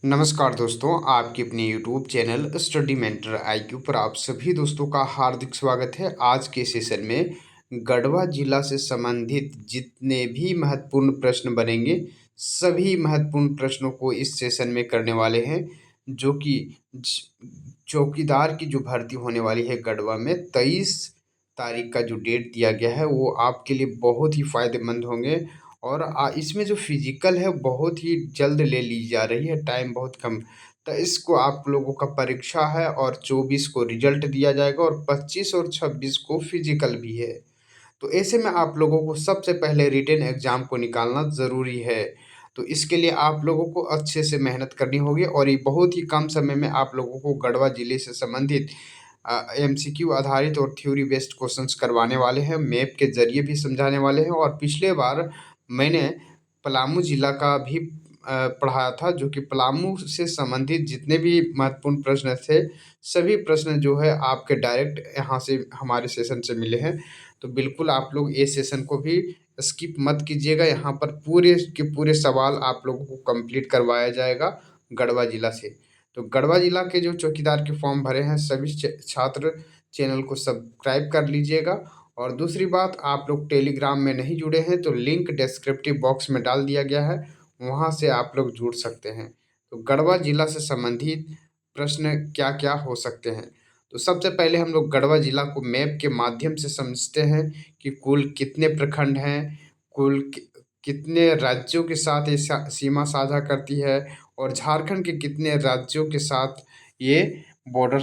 नमस्कार दोस्तों, आपके अपने YouTube channel study mentor IQ पर आप सभी दोस्तों का हार्दिक स्वागत है। आज के सेशन में गढ़वा जिला से संबंधित जितने भी महत्वपूर्ण प्रश्न बनेंगे, सभी महत्वपूर्ण प्रश्नों को इस सेशन में करने वाले हैं। जो कि चौकीदार की जो भर्ती होने वाली है गढ़वा में 23 तारीख का जो डेट दिया गया है, वो आपके लिए बहुत ही फायदेमंद होंगे। और इसमें जो फिजिकल है बहुत ही जल्द ले ली जा रही है, टाइम बहुत कम। तो इसको आप लोगों का परीक्षा है और 24 को रिजल्ट दिया जाएगा और 25 और 26 को फिजिकल भी है। तो ऐसे में आप लोगों को सबसे पहले रिटन एग्जाम को निकालना ज़रूरी है। तो इसके लिए आप लोगों को अच्छे से मेहनत करनी होगी और ये बहुत ही कम समय में आप लोगों को गढ़वा जिले से संबंधित एमसीक्यू आधारित और थ्योरी बेस्ड क्वेश्चंस करवाने वाले हैं, मैप के जरिए भी समझाने वाले हैं। और पिछले बार मैंने पलामू जिला का भी पढ़ाया था, जो कि पलामू से संबंधित जितने भी महत्वपूर्ण प्रश्न थे, सभी प्रश्न जो है आपके डायरेक्ट यहाँ से हमारे सेशन से मिले हैं। तो बिल्कुल आप लोग ये सेशन को भी स्किप मत कीजिएगा। यहाँ पर पूरे के पूरे सवाल आप लोगों को कंप्लीट करवाया जाएगा गढ़वा जिला से। तो गढ़वा जिला के जो चौकीदार के फॉर्म भरे हैं, सभी छात्र चैनल को सब्सक्राइब कर लीजिएगा। और दूसरी बात, आप लोग टेलीग्राम में नहीं जुड़े हैं तो लिंक डिस्क्रिप्टिव बॉक्स में डाल दिया गया है, वहाँ से आप लोग जुड़ सकते हैं। तो गढ़वा जिला से संबंधित प्रश्न क्या क्या हो सकते हैं। तो सबसे पहले हम लोग गढ़वा जिला को मैप के माध्यम से समझते हैं कि कुल कितने प्रखंड हैं, कुल कितने राज्यों के साथ ये सीमा साझा करती है, और झारखंड के कितने राज्यों के साथ ये बॉर्डर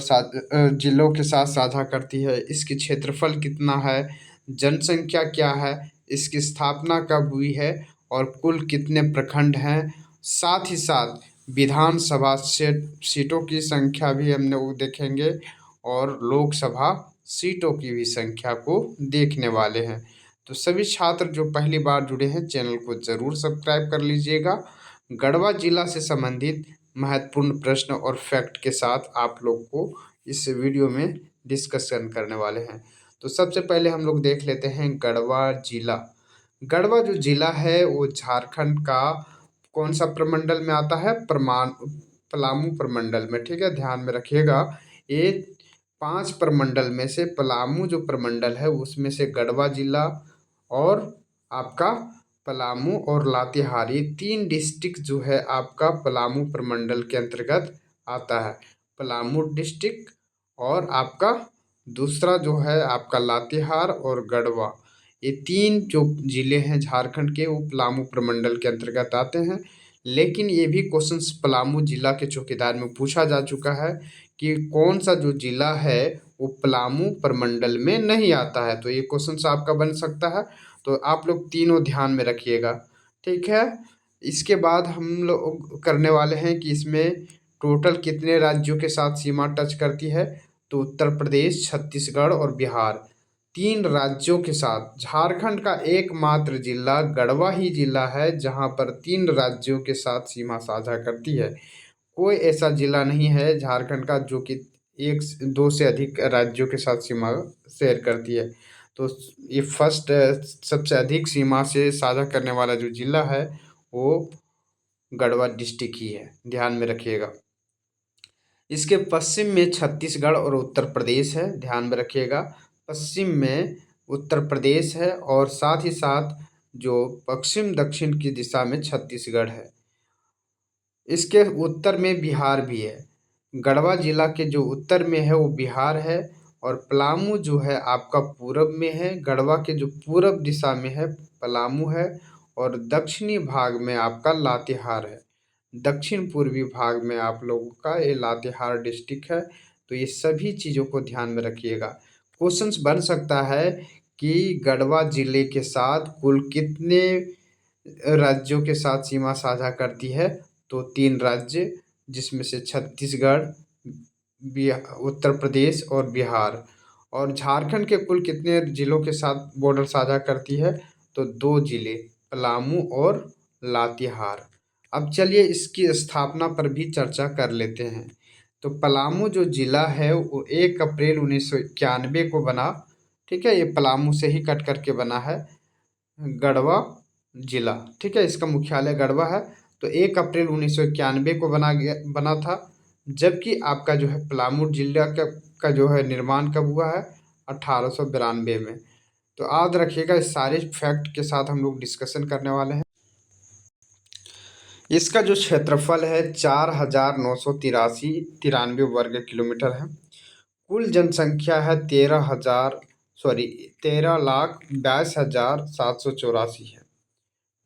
जिलों के साथ साझा करती है, इसकी क्षेत्रफल कितना है, जनसंख्या क्या है, इसकी स्थापना कब हुई है, और कुल कितने प्रखंड हैं। साथ ही साथ विधानसभा सीटों की संख्या भी हम लोग देखेंगे और लोकसभा सीटों की भी संख्या को देखने वाले हैं। तो सभी छात्र जो पहली बार जुड़े हैं, चैनल को ज़रूर सब्सक्राइब कर लीजिएगा। गढ़वा जिला से संबंधित महत्वपूर्ण प्रश्न और फैक्ट के साथ आप लोग को इस वीडियो में डिस्कशन करने वाले हैं। तो सबसे पहले हम लोग देख लेते हैं गढ़वा जिला। गढ़वा जो जिला है वो झारखंड का कौन सा प्रमंडल में आता है? पलामू प्रमंडल में। ठीक है, ध्यान में रखिएगा। ये 5 प्रमंडल में से पलामू जो प्रमंडल है उसमें से गढ़वा जिला और आपका पलामू और लातेहार, ये 3 डिस्ट्रिक्ट जो है आपका पलामू प्रमंडल के अंतर्गत आता है। पलामू डिस्ट्रिक्ट और आपका दूसरा जो है आपका लातेहार और गढ़वा, ये 3 जो जिले हैं झारखंड के, वो पलामू प्रमंडल के अंतर्गत आते हैं। लेकिन ये भी क्वेश्चंस पलामू जिला के चौकीदार में पूछा जा चुका है कि कौन सा जो जिला है वो पलामू प्रमंडल में नहीं आता है। तो ये क्वेश्चंस आपका बन सकता है। तो आप लोग तीनों ध्यान में रखिएगा, ठीक है। इसके बाद हम लोग करने वाले हैं कि इसमें टोटल कितने राज्यों के साथ सीमा टच करती है। तो उत्तर प्रदेश, छत्तीसगढ़ और बिहार, 3 राज्यों के साथ। झारखंड का एकमात्र जिला गढ़वा ही जिला है जहां पर 3 राज्यों के साथ सीमा साझा करती है। कोई ऐसा जिला नहीं है झारखंड का जो कि 1-2 से अधिक राज्यों के साथ सीमा शेयर करती है। तो ये फर्स्ट सबसे अधिक सीमा से साझा करने वाला जो जिला है वो गढ़वा डिस्ट्रिक्ट ही है, ध्यान में रखिएगा। इसके पश्चिम में छत्तीसगढ़ और उत्तर प्रदेश है, ध्यान में रखिएगा। पश्चिम में उत्तर प्रदेश है और साथ ही साथ जो पश्चिम दक्षिण की दिशा में छत्तीसगढ़ है। इसके उत्तर में बिहार भी है। गढ़वा जिला के जो उत्तर में है वो बिहार है और पलामू जो है आपका पूरब में है। गढ़वा के जो पूरब दिशा में है पलामू है और दक्षिणी भाग में आपका लातेहार है। दक्षिण पूर्वी भाग में आप लोगों का ये लातेहार डिस्ट्रिक्ट है। तो ये सभी चीज़ों को ध्यान में रखिएगा। क्वेश्चंस बन सकता है कि गढ़वा जिले के साथ कुल कितने राज्यों के साथ सीमा साझा करती है। तो 3 राज्य, जिसमें से छत्तीसगढ़, उत्तर प्रदेश और बिहार। और झारखंड के कुल कितने जिलों के साथ बॉर्डर साझा करती है। तो 2 जिले, पलामू और लातेहार। अब चलिए इसकी स्थापना पर भी चर्चा कर लेते हैं। तो पलामू जो जिला है वो 1 अप्रैल 1991 को बना। ठीक है, ये पलामू से ही कट करके बना है गढ़वा जिला। ठीक है, इसका मुख्यालय गढ़वा है। तो 1 अप्रैल 1991 को बना था। जबकि आपका जो है पलामू जिला का जो है निर्माण कब हुआ है? 1892 में। तो याद रखिएगा, इस सारे फैक्ट के साथ हम लोग डिस्कशन करने वाले हैं। इसका जो क्षेत्रफल है 4,993 वर्ग किलोमीटर है। कुल जनसंख्या है 13,22,784 है।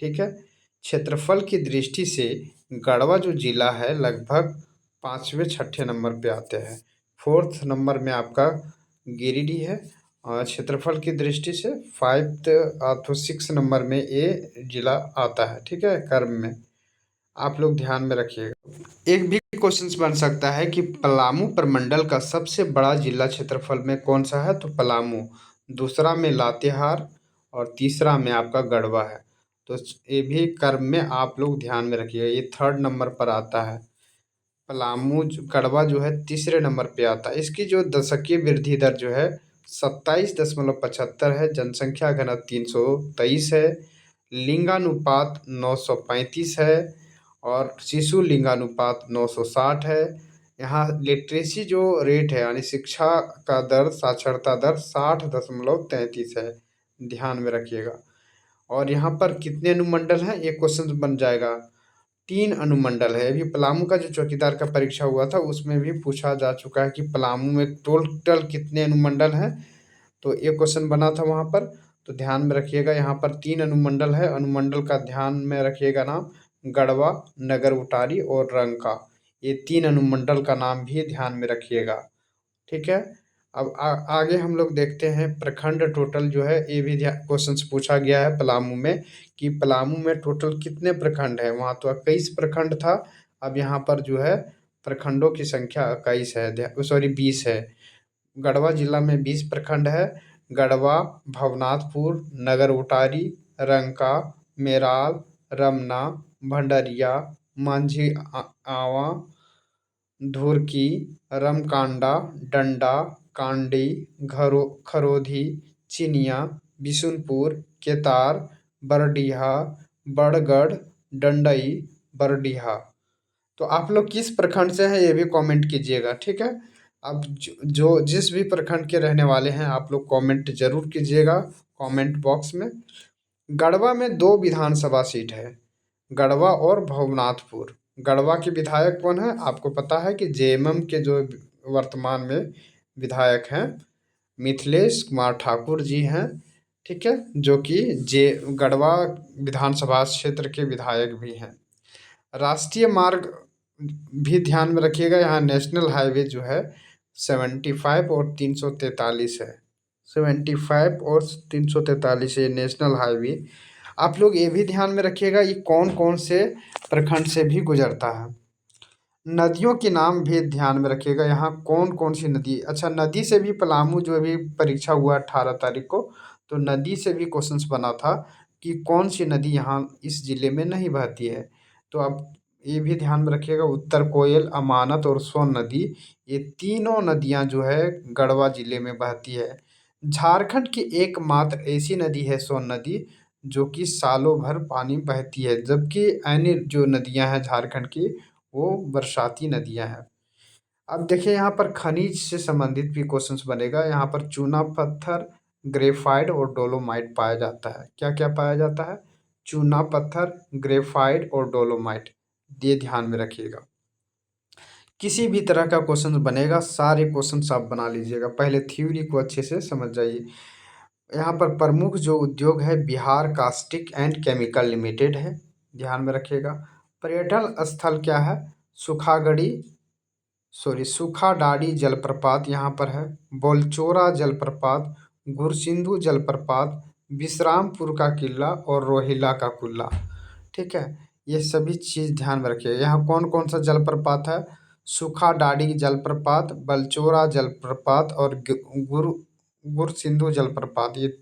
ठीक है। क्षेत्रफल की दृष्टि से गढ़वा जो जिला है लगभग 5वें 6ठे नंबर पे आते हैं। 4th नंबर में आपका गिरिडीह है, और क्षेत्रफल की दृष्टि से 6 नंबर में ये जिला आता है। ठीक है, क्रम में आप लोग ध्यान में रखिएगा। एक भी क्वेश्चंस बन सकता है कि पलामू प्रमंडल का सबसे बड़ा जिला क्षेत्रफल में कौन सा है? तो पलामू, दूसरा में लातेहार, और तीसरा में आपका गढ़वा है। तो ये भी क्रम में आप लोग ध्यान में रखिएगा। ये 3rd नंबर पर आता है। पलामू गढ़वा जो है तीसरे नंबर पे आता है। इसकी जो दशकीय वृद्धि दर जो है 27.75 है। जनसंख्या घनत्व 323 है। लिंगानुपात 935 है, और शिशु लिंगानुपात 960 है। यहाँ लिटरेसी जो रेट है यानी शिक्षा का दर, साक्षरता दर 60.33 है। ध्यान में रखिएगा। और यहाँ पर कितने अनुमंडल हैं? एक क्वेश्चन बन जाएगा। 3 अनुमंडल है। अभी पलामू का जो चौकीदार का परीक्षा हुआ था उसमें भी पूछा जा चुका है कि पलामू में टोटल कितने अनुमंडल हैं। तो एक क्वेश्चन बना था वहाँ पर। तो ध्यान में रखिएगा, यहाँ पर 3 अनुमंडल है। अनुमंडल का ध्यान में रखिएगा नाम, गढ़वा, नगर उटारी और रंका। ये 3 अनुमंडल का नाम भी ध्यान में रखिएगा। ठीक है। अब आगे हम लोग देखते हैं प्रखंड टोटल जो है। ये भी क्वेश्चंस पूछा गया है पलामू में कि पलामू में टोटल कितने प्रखंड है। वहाँ तो 21 प्रखंड था, अब यहाँ पर जो है प्रखंडों की संख्या 21 है, सॉरी 20 है। गढ़वा जिला में 20 प्रखंड है। गढ़वा, भवनाथपुर, नगर उटारी, रंका, मेराल, रमना, भंडरिया, मांझी आवा, धुरकी, रमकांडा, डंडा, कांडी, खरोधी, चिनिया, बिशुनपुर, केतार, बरडीहा, बड़गढ़, डंडई, बरडीहा। तो आप लोग किस प्रखंड से हैं ये भी कमेंट कीजिएगा। ठीक है। अब जो जिस भी प्रखंड के रहने वाले हैं आप लोग कमेंट जरूर कीजिएगा कमेंट बॉक्स में। गढ़वा में 2 विधानसभा सीट है, गढ़वा और भवनाथपुर। गढ़वा के विधायक कौन है? आपको पता है कि जेएमएम के जो वर्तमान में विधायक हैं मिथिलेश कुमार ठाकुर जी हैं। ठीक है, जो कि गढ़वा विधानसभा क्षेत्र के विधायक भी हैं। राष्ट्रीय मार्ग भी ध्यान में रखिएगा। यहाँ नेशनल हाईवे जो है 75 और 343 है। 75 और 343 ये नेशनल हाईवे। आप लोग ये भी ध्यान में रखिएगा ये कौन कौन से प्रखंड से भी गुजरता है। नदियों के नाम भी ध्यान में रखिएगा। यहाँ कौन कौन सी नदी, अच्छा नदी से भी पलामू जो अभी परीक्षा हुआ 18 तारीख को, तो नदी से भी क्वेश्चंस बना था कि कौन सी नदी यहाँ इस जिले में नहीं बहती है। तो आप ये भी ध्यान में रखिएगा, उत्तर कोयल, अमानत और सोन नदी, ये तीनों नदियाँ जो है गढ़वा जिले में बहती है। झारखंड की एकमात्र ऐसी नदी है सोन नदी, जो कि सालों भर पानी बहती है। जबकि अन्य जो नदियाँ हैं झारखंड की वो बरसाती नदियाँ हैं। अब देखिए यहाँ पर खनिज से संबंधित भी क्वेश्चंस बनेगा। यहाँ पर चूना पत्थर, ग्रेफाइट और डोलोमाइट पाया जाता है। क्या क्या पाया जाता है? चूना पत्थर, ग्रेफाइट और डोलोमाइट। ये ध्यान में रखिएगा। किसी भी तरह का क्वेश्चन बनेगा सारे क्वेश्चन आप बना लीजिएगा। पहले थ्योरी को अच्छे से समझ जाइए। यहाँ पर प्रमुख जो उद्योग है Bihar caustic and chemical limited है, ध्यान में रखिएगा। पर्यटन स्थल क्या है? सुखाडाड़ी जलप्रपात यहाँ पर है, बोलचोरा जलप्रपात, गुरसिंधु जलप्रपात, विश्रामपुर का किला और रोहिला का कुल्ला। ठीक है, ये सभी चीज़ ध्यान में रखिएगा। यहाँ कौन कौन सा जलप्रपात है? सुखाडाड़ी जलप्रपात, बलचोरा जलप्रपात और गुरसिंधु जलप्रपात। ये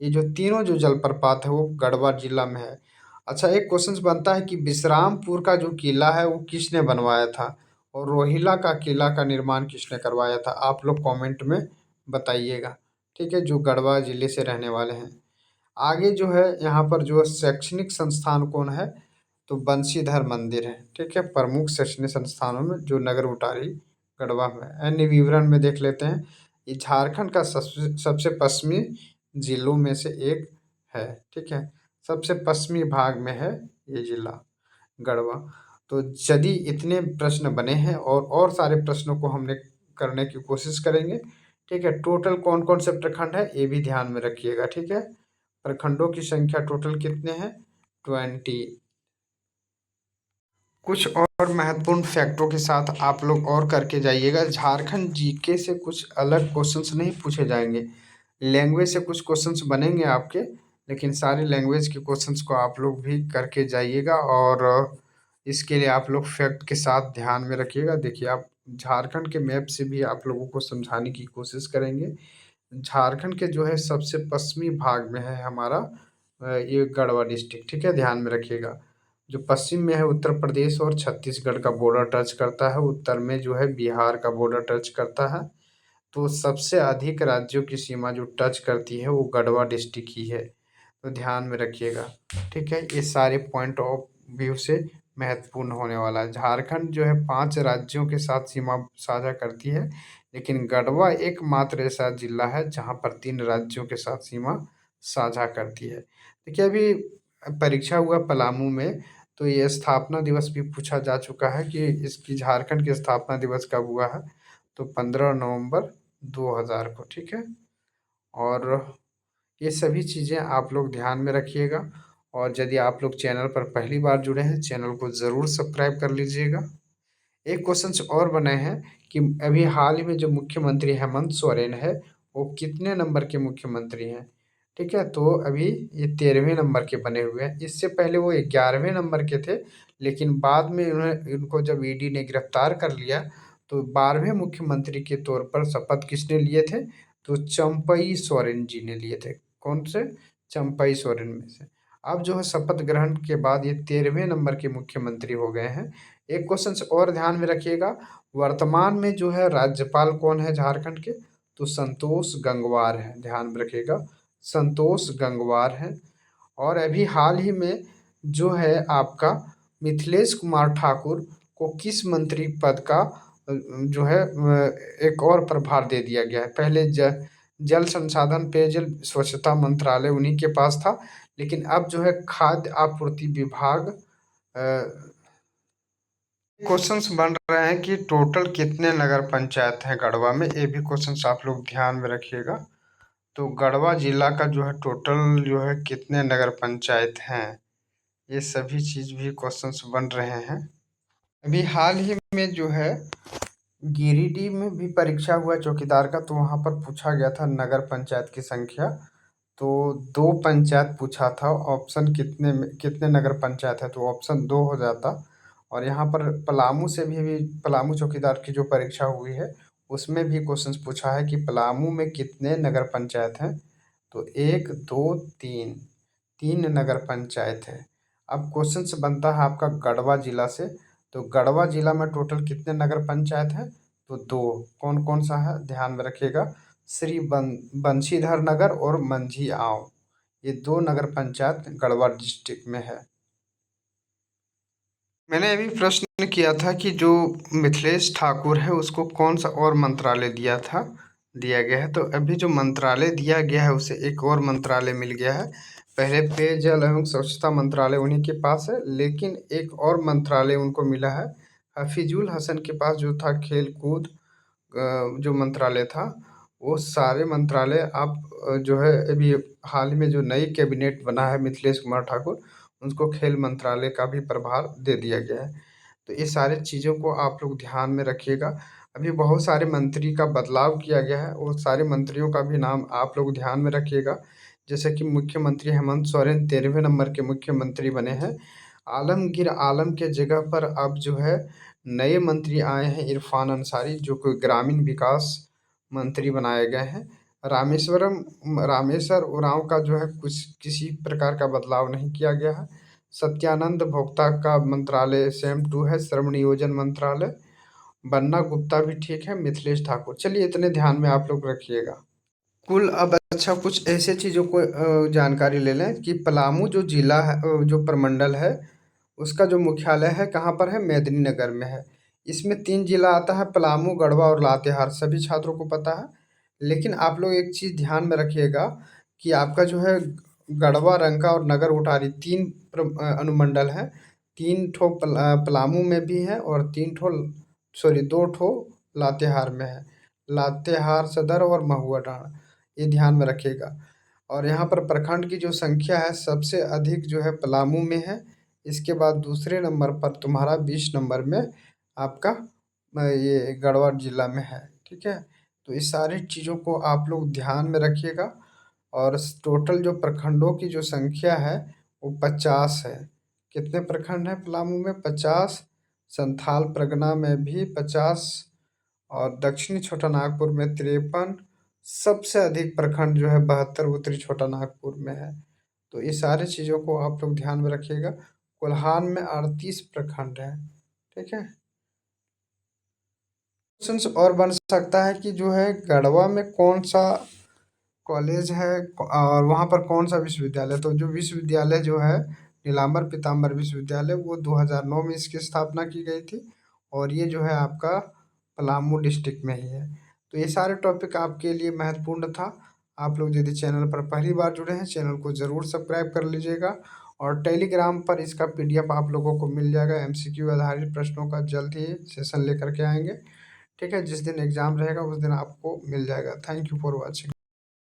जो तीनों जो जलप्रपात है वो गढ़वा जिला में है। अच्छा, एक क्वेश्चन बनता है कि विश्रामपुर का जो किला है वो किसने बनवाया था, और रोहिला का किला का निर्माण किसने करवाया था? आप लोग कमेंट में बताइएगा। ठीक है, जो गढ़वा जिले से रहने वाले हैं। आगे जो है यहाँ पर जो शैक्षणिक संस्थान कौन है? तो बंशीधर मंदिर है, ठीक है। प्रमुख शैक्षणिक संस्थानों में जो नगर उटारी गढ़वा में है। अन्य विवरण में देख लेते हैं। ये झारखंड का सबसे सबसे पश्चिमी जिलों में से एक है, ठीक है। सबसे पश्चिमी भाग में है ये जिला गढ़वा। तो यदि इतने प्रश्न बने हैं और सारे प्रश्नों को हमने करने की कोशिश करेंगे, ठीक है। टोटल कौन कौन से प्रखंड है ये भी ध्यान में रखिएगा, ठीक है। प्रखंडों की संख्या टोटल कितने हैं? 20। कुछ और महत्वपूर्ण फैक्टरों के साथ आप लोग और करके जाइएगा। झारखंड जीके से कुछ अलग क्वेश्चंस नहीं पूछे जाएंगे। लैंग्वेज से कुछ क्वेश्चंस बनेंगे आपके, लेकिन सारे लैंग्वेज के क्वेश्चंस को आप लोग भी करके जाइएगा। और इसके लिए आप लोग फैक्ट के साथ ध्यान में रखिएगा। देखिए, आप झारखंड के मैप से भी आप लोगों को समझाने की कोशिश करेंगे। झारखंड के जो है सबसे पश्चिमी भाग में है हमारा ये गढ़वा डिस्ट्रिक्ट, ठीक है। ध्यान में रखिएगा। जो पश्चिम में है उत्तर प्रदेश और छत्तीसगढ़ का बॉर्डर टच करता है। उत्तर में जो है बिहार का बॉर्डर टच करता है। तो सबसे अधिक राज्यों की सीमा जो टच करती है वो गढ़वा डिस्ट्रिक्ट ही है। तो ध्यान में रखिएगा, ठीक है। ये सारे पॉइंट ऑफ व्यू से महत्वपूर्ण होने वाला है। झारखंड जो है 5 राज्यों के साथ सीमा साझा करती है, लेकिन गढ़वा एकमात्र ऐसा जिला है जहाँ पर 3 राज्यों के साथ सीमा साझा करती है। देखिए, अभी परीक्षा हुआ पलामू में, तो ये स्थापना दिवस भी पूछा जा चुका है कि इसकी झारखंड की स्थापना दिवस कब हुआ है। तो 15 नवंबर 2000 को, ठीक है। और ये सभी चीज़ें आप लोग ध्यान में रखिएगा। और यदि आप लोग चैनल पर पहली बार जुड़े हैं, चैनल को ज़रूर सब्सक्राइब कर लीजिएगा। एक क्वेश्चन और बने हैं कि अभी हाल ही में जो मुख्यमंत्री हेमंत सोरेन है वो कितने नंबर के मुख्यमंत्री हैं, ठीक है। तो अभी ये 13वें नंबर के बने हुए हैं। इससे पहले वो 11वें नंबर के थे, लेकिन बाद में उन्हें इनको जब ईडी ने गिरफ्तार कर लिया तो 12वें मुख्यमंत्री के तौर पर शपथ किसने लिए थे? तो चंपई सोरेन जी ने लिए थे। कौन से? चंपई सोरेन में से। अब जो है शपथ ग्रहण के बाद ये 13वें नंबर के मुख्यमंत्री हो गए हैं। एक क्वेश्चन और ध्यान में रखिएगा। वर्तमान में जो है राज्यपाल कौन है झारखंड के? तो संतोष गंगवार है। ध्यान में रखिएगा, संतोष गंगवार है। और अभी हाल ही में जो है आपका मिथिलेश कुमार ठाकुर को किस मंत्री पद का जो है एक और प्रभार दे दिया गया है। पहले जल संसाधन पेयजल स्वच्छता मंत्रालय उन्हीं के पास था, लेकिन अब जो है खाद्य आपूर्ति विभाग क्वेश्चंस बन रहे हैं कि टोटल कितने नगर पंचायत हैं गढ़वा में। ये भी क्वेश्चंस आप लोग ध्यान में रखिएगा। तो गढ़वा जिला का जो है टोटल जो है कितने नगर पंचायत हैं, ये सभी चीज़ भी क्वेश्चंस बन रहे हैं। अभी हाल ही में जो है गिरिडीह में भी परीक्षा हुआ चौकीदार का, तो वहाँ पर पूछा गया था नगर पंचायत की संख्या। तो 2 पंचायत पूछा था। ऑप्शन कितने में कितने नगर पंचायत है, तो ऑप्शन 2 हो जाता। और यहाँ पर पलामू से भी पलामू चौकीदार की जो परीक्षा हुई है उसमें भी क्वेश्चंस पूछा है कि पलामू में कितने नगर पंचायत हैं। तो 1 2 3 3 नगर पंचायत है। अब क्वेश्चंस बनता है आपका गढ़वा जिला से। तो गढ़वा जिला में टोटल कितने नगर पंचायत हैं? तो 2। कौन कौन सा है ध्यान में रखिएगा। श्री बंशीधर नगर और मंझी आंव, ये 2 नगर पंचायत गढ़वा डिस्ट्रिक्ट में है। मैंने अभी प्रश्न किया था कि जो मिथिलेश ठाकुर है उसको कौन सा और मंत्रालय दिया गया है। तो अभी जो मंत्रालय दिया गया है उसे एक और मंत्रालय मिल गया है। पहले पेयजल एवं स्वच्छता मंत्रालय उन्हीं के पास है, लेकिन एक और मंत्रालय उनको मिला है हफीजुल हसन के पास, जो था खेल कूद जो मंत्रालय था। वो सारे मंत्रालय आप जो है अभी हाल ही में जो नई कैबिनेट बना है मिथिलेश कुमार ठाकुर, उनको खेल मंत्रालय का भी प्रभार दे दिया गया है। तो ये सारी चीज़ों को आप लोग ध्यान में रखिएगा। अभी बहुत सारे मंत्री का बदलाव किया गया है, वो सारे मंत्रियों का भी नाम आप लोग ध्यान में रखिएगा। जैसे कि मुख्यमंत्री हेमंत सोरेन 13वें नंबर के मुख्यमंत्री बने हैं। आलमगीर आलम के जगह पर अब जो है नए मंत्री आए हैं इरफान अंसारी, जो कि ग्रामीण विकास मंत्री बनाए गए हैं। रामेश्वर उरांव का जो है कुछ किसी प्रकार का बदलाव नहीं किया गया है। सत्यानंद भोक्ता का मंत्रालय सेम टू है, श्रम नियोजन मंत्रालय। बन्ना गुप्ता भी ठीक है, मिथिलेश ठाकुर। चलिए इतने ध्यान में आप लोग रखिएगा। कुल अब अच्छा कुछ ऐसे चीज़ों को जानकारी ले लें कि पलामू जो जिला है जो प्रमंडल है उसका जो मुख्यालय है कहाँ पर है, मेदिनीनगर में है। इसमें 3 जिला आता है, पलामू, गढ़वा और लातेहार, सभी छात्रों को पता है। लेकिन आप लोग एक चीज़ ध्यान में रखिएगा कि आपका जो है गढ़वा, रंका और नगर उटारी 3 अनुमंडल हैं। 3 ठो पलामू में भी है और 3 ठो, सॉरी 2 ठो लातेहार में है। लातेहार सदर और महुआ डाँड़, ये ध्यान में रखिएगा। और यहाँ पर प्रखंड की जो संख्या है सबसे अधिक जो है पलामू में है। इसके बाद दूसरे नंबर पर तुम्हारा 20 नंबर में आपका ये गढ़वा जिला में है, ठीक है। तो इस सारी चीज़ों को आप लोग ध्यान में रखिएगा। और टोटल जो प्रखंडों की जो संख्या है वो 50 है। कितने प्रखंड हैं पलामू में, 50। संथाल परगना में भी 50 और दक्षिणी छोटा नागपुर में 53। सबसे अधिक प्रखंड जो है 72 उत्तरी छोटा नागपुर में है। तो ये सारी चीज़ों को आप लोग ध्यान में रखिएगा। कोल्हान में 38 प्रखंड है, ठीक है। क्वेश्चंस और बन सकता है कि जो है गढ़वा में कौन सा कॉलेज है और वहाँ पर कौन सा विश्वविद्यालय। तो जो विश्वविद्यालय जो है नीलांबर पीताम्बर विश्वविद्यालय, वो 2009 में इसकी स्थापना की गई थी और ये जो है आपका पलामू डिस्ट्रिक्ट में ही है। तो ये सारे टॉपिक आपके लिए महत्वपूर्ण था। आप लोग यदि चैनल पर पहली बार जुड़े हैं, चैनल को ज़रूर सब्सक्राइब कर लीजिएगा। और टेलीग्राम पर इसका PDF आप लोगों को मिल जाएगा। MCQ आधारित प्रश्नों का जल्द ही सेशन लेकर के आएंगे, ठीक है। जिस दिन एग्ज़ाम रहेगा उस दिन आपको मिल जाएगा। Thank you for watching.